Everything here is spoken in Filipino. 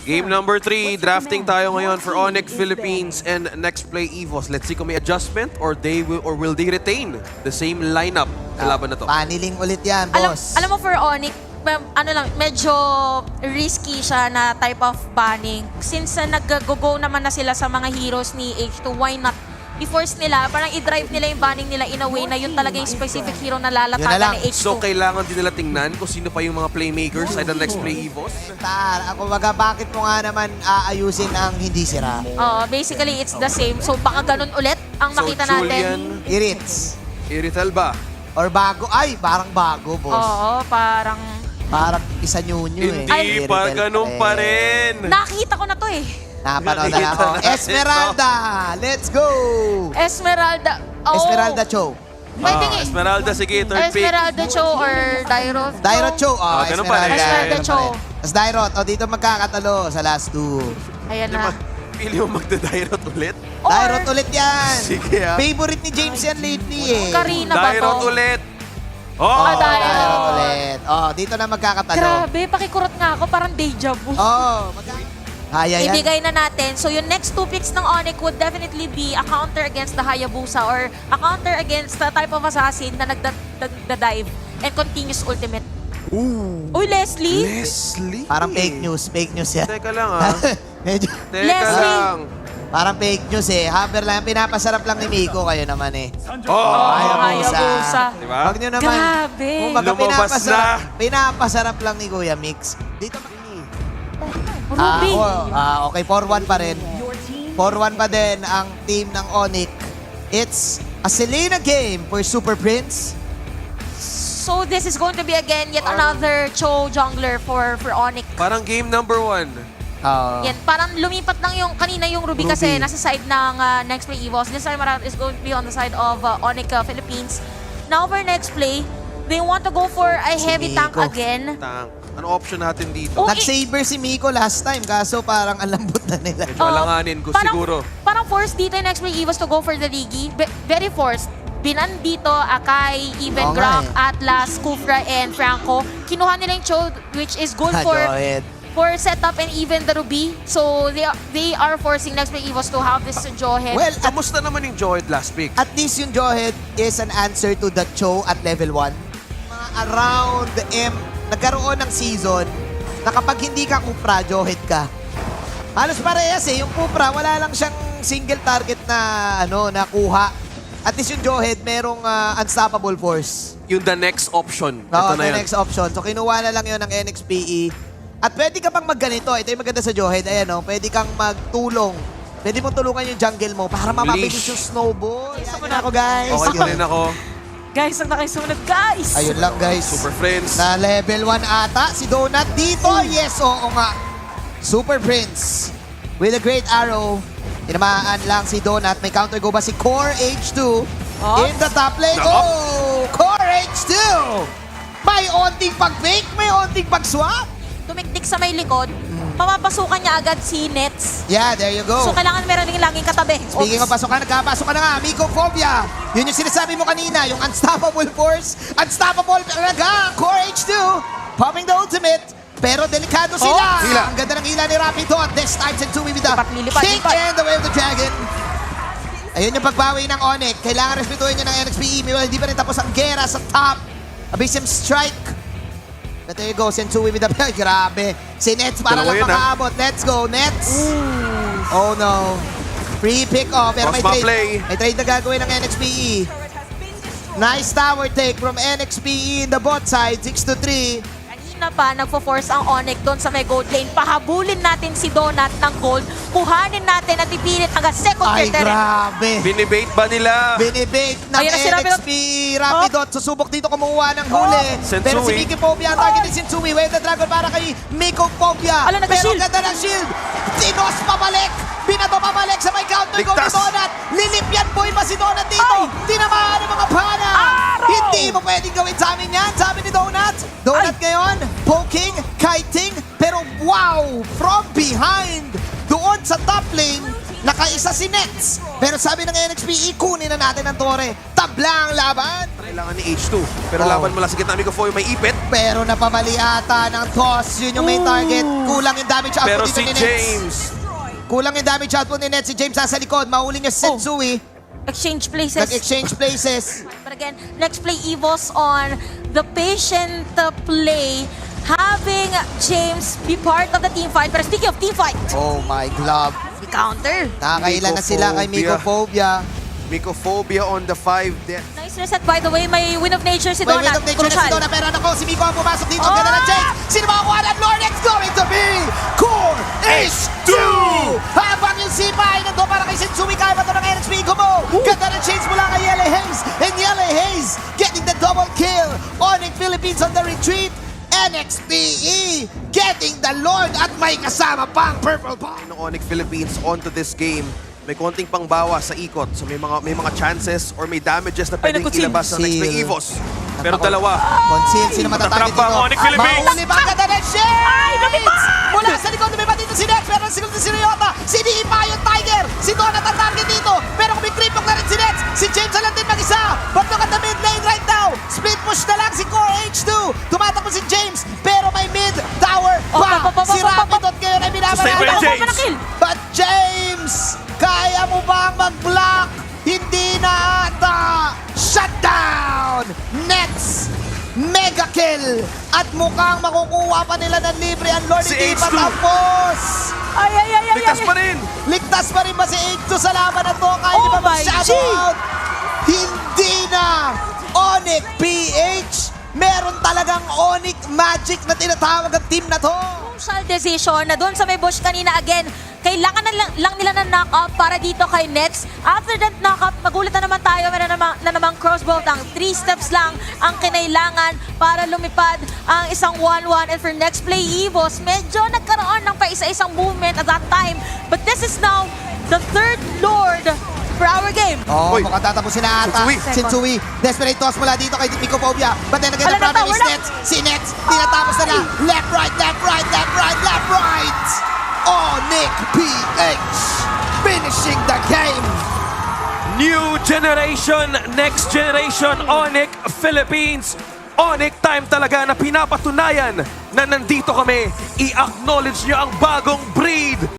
Game number 3, drafting tayo ngayon for Onyx Philippines and Next Play EVOS. Let's see kung may adjustment or will they retain the same lineup sa laban na to. Paniling ulit yan, boss. Alam mo for Onyx, ano lang, medyo risky siya na type of banning. Since nag-go naman na sila sa mga heroes ni H2, why not i-force nila, parang i-drive nila yung banning nila in a way na yun talaga yung specific hero na lalatagan ni H2. So kailangan din nila tingnan kung sino pa yung mga playmakers sa Next Play EVOS. Ako baga, bakit mo nga naman aayusin ang hindi sira? Basically, it's the same. So baka ganun ulit ang makita natin. Irits. Iritel ba? Or bago. Ay, parang bago, boss. Oo, parang Parang isa nyo eh. Hindi pa, ganun pa rin. nakita ko na to eh. Napanood na ako. Esmeralda! Let's go! Esmeralda. Oh. Esmeralda Cho. Pwede nga. Esmeralda, sige, third pick. Esmeralda Cho or Dairot. Dairot Cho. ganun pa rin. Esmeralda Cho. Tapos Dairot. Dito magkakatalo sa last two. Ayan na. Pili mo magda-Dairot ulit? Or Dairot ulit yan. Sige Favorite ni James yan lately eh. Karina ba to? Dairot ulit! Dairot Dairot. ulit. dito na magkakatalo. Grabe, pakikurot nga ako. Parang deja vu. Kaya yan. Ibigay na natin. So yung next two picks ng Onyx would definitely be a counter against the Hayabusa or a counter against the type of assassin na nagda-dive and continuous ultimate. Ooh. Uy, Leslie? Leslie? Parang fake news. Fake news yan. Teka lang ah. Medyo, Teka Leslie. lang. parang fake news eh. Hammer lang. Pinapasarap lang ni Miko. Kayo naman eh. Hayabusa. Diba? Huwag nyo naman. Grabe. Lumabas pinapasarap lang ni Kuya Mix. Dito Ruby. Okay, 4-1 pa rin. 4-1 pa din ang team ng Onyx. It's a Selena game for Super Prince. So this is going to be again yet another Cho jungler for Onyx. Parang game number 1. Yan, parang lumipat lang yung kanina yung Ruby kasi nasa side ng Next Play EVOS. This time around is going to be on the side of Onyx Philippines. Now for Next Play, they want to go for a heavy tank Miko. again. Ano option natin dito? Oh, Nag-saber si Miko last time, kaso parang ang lambot na nila. Medyo alanganin ko siguro. Parang forced dito yung Next Play EVOS to go for the Ligi. Very forced. Binan dito, Akai, even Oo Grok, nga Atlas, Kufra, and Franco. Kinuha nila yung Cho, which is good Go ahead. for setup and even the Ruby. So they are forcing Next Play EVOS to have this Johead. Well, Kamusta naman yung Joed last pick? at least yung Johead is an answer to the Cho at level 1. Mga around nagkaroon ng season na kapag hindi ka Kupra, Johead ka. Halos parehas eh. Yung Kupra, wala lang siyang single target na nakuha. At least yung Johead, merong unstoppable force. Yung the next option. Oo, Ito na the yan. next option. So kinuha na lang yun ng NXPE. At pwede ka pang magganito. Ito yung maganda sa Johead. Ayan pwede kang magtulong. Pwede mong tulungan yung jungle mo para mapabilis yung snowball. Ayan na ako, guys. Okay na rin ako. Guys, ang nakisumunod, guys! Ayun lang, guys. Super friends. Na level 1 ata. Si Donut dito. Yes, oo nga. Super Prince. With a great arrow. Tinamaan lang si Donut. May counter go ba si Core H2? In the top lane. Oh! Core H2! May onting pag-fake. May onting pag-swap. Tumiktik sa may likod, papapasukan niya agad si Nets. Yeah, there you go. So kailangan meron din laging katabi. Speaking of pasukan, nagkapasok ka na nga. Miko Phobia. Yun yung sinasabi mo kanina. Yung unstoppable force. Unstoppable talaga. Core H2. Popping the ultimate. Pero delikado sila. Hila. Ang ganda ng hila ni Rapido. This time Sensui with the Lilipat, King lilipat. and the Way of the Dragon. Ayun yung pagbawi ng Onyx. Kailangan respetuhin niya ng NXPE. Well, hindi pa rin tapos ang gera sa top. Abyssum Strike. But there you go, Sensui with the... Grabe. Si Nets para Dalawa lang yun, makaabot. Let's go, Nets. Oh no. Free pick off. Pero may Cross trade. play. May trade na gagawin ng NXPE. Nice tower take from NXPE in the bot side. 6-3. Kanina pa, nagpo-force ang Onyx doon sa may gold lane. Pahabulin natin si Donut ng gold. Kuhanin natin at ipilit hanggang second Ay, tier. grabe. Binibait ba nila? Binibake ng Ayun na si Rapidot. NXPE. Rapidot. Susubok dito kumuha ng huli. Sensui. Pero si Miki Phobia ang target ni Sensui. Wave the Dragon para kay Miko Phobia. Ala, nagka-shield. Pero ganda ng shield. Sinos pabalik. Binato pabalik sa may counter go ni Ligtas. Donut. Lilipyan boy pa si Donut dito. Ay! Tinamaan ng mga pana. Araw! Hindi mo pwedeng gawin sa amin yan. Sabi ni Donut. Donut ngayon, poking, kiting. Pero wow, from behind. Doon sa top lane, Nakaisa si Nets. Pero sabi ng NXP, kunin na natin ang Torre. Tabla ang laban. Kailangan ni H2. Pero Oh. laban mula sa gitna, Miko Foy may ipit. Pero napamali ata ng toss. Yun yung main target. Kulang yung damage output Pero dito si ni Nets. James, Kulang yung damage output ni Nets. Si James nasa likod. Mahuli niya si Sensui. Exchange places. Nag-exchange places. But again, let's play Evos on the patient play. Having James be part of the team fight. Pero speaking of team fight, Oh my glove. the counter. Nakakailan na sila kay Mycophobia. Mycophobia. Mycophobia on the 5 death. Nice reset by the way. May win of nature si May Donut. win of nature na si Crucial. Donna. Pero ako, si Miko ang pumasok dito. Oh! Ganda ng James. Sino makakuha ng Lord? It's going to be Core H2! Habang yung C5 nandun para kay Sensui. Kaya ba ito ng NXP? Kumo! Ganda ng change mula kay Yele Hayes. And Yele Hayes getting the double kill. Onyx Philippines on the retreat. NXPE getting the Lord at may kasama pang Purple Bomb. Ng Onyx Philippines onto this game. May konting pangbawa sa ikot. So may mga chances or may damages na pwedeng nag-conceal. ilabas ng next play Conceal. Evos. Pero dalawa. Conceal, sino matatarget Matatrap pa dito? ang Onyx Philippines. Mahuli ba? Ganda ng Shades! Ay, lumipad! Mula sa likod, lumipad dito si Nets. Pero sa likod si Ryota. Si Niipa yung Tiger. Si Donut ang target dito. Pero kung may creep na rin si Nets. Si James na lang din mag-isa. But look at the mid lane right now. Split push na lang si Core H2. Tumatakbo si James. Pero may mid tower pa. Si Rapidot ngayon ay Sustain pa binabanatan. yung James. But James, kaya mo bang mag-block? Hindi na ata. Shutdown! Nets! Mega kill! At mukhang makukuha pa nila ng libre ang Lord. Si Hindi pa H2. tapos! Ay, ay, ay, ay, Ligtas ay. pa rin. Ligtas pa rin ba si H2 sa laban na to? Kaya Oh di ba my mag-shadow G! out? Hindi na! Onyx PH! Meron talagang Onyx Magic na tinatawag ang team na to! Crucial decision na doon sa may bush kanina again. Kailangan na lang nila ng knock-up para dito kay Nets. After that knock-up, magulat na naman tayo. Meron na namang crossbow ang 3 steps lang ang kinailangan para lumipad ang isang 1-1. And for next play, Evos, medyo nagkaroon ng paisa-isang movement at that time. But this is now the third Lord for our game. Oh, Uy. mukhang tatapusin na ata. Sensui. Sensui. Desperate toss mula dito kay Mycophobia. But then again, the Wala na, problem is wala. Nets. Si Nets, tinatapos na na. Left, right, left, right, left, right, left, right. Onyx PH finishing the game. New generation, next generation, Onyx Philippines. Onyx time talaga na pinapatunayan na nandito kami. I-acknowledge nyo ang bagong breed.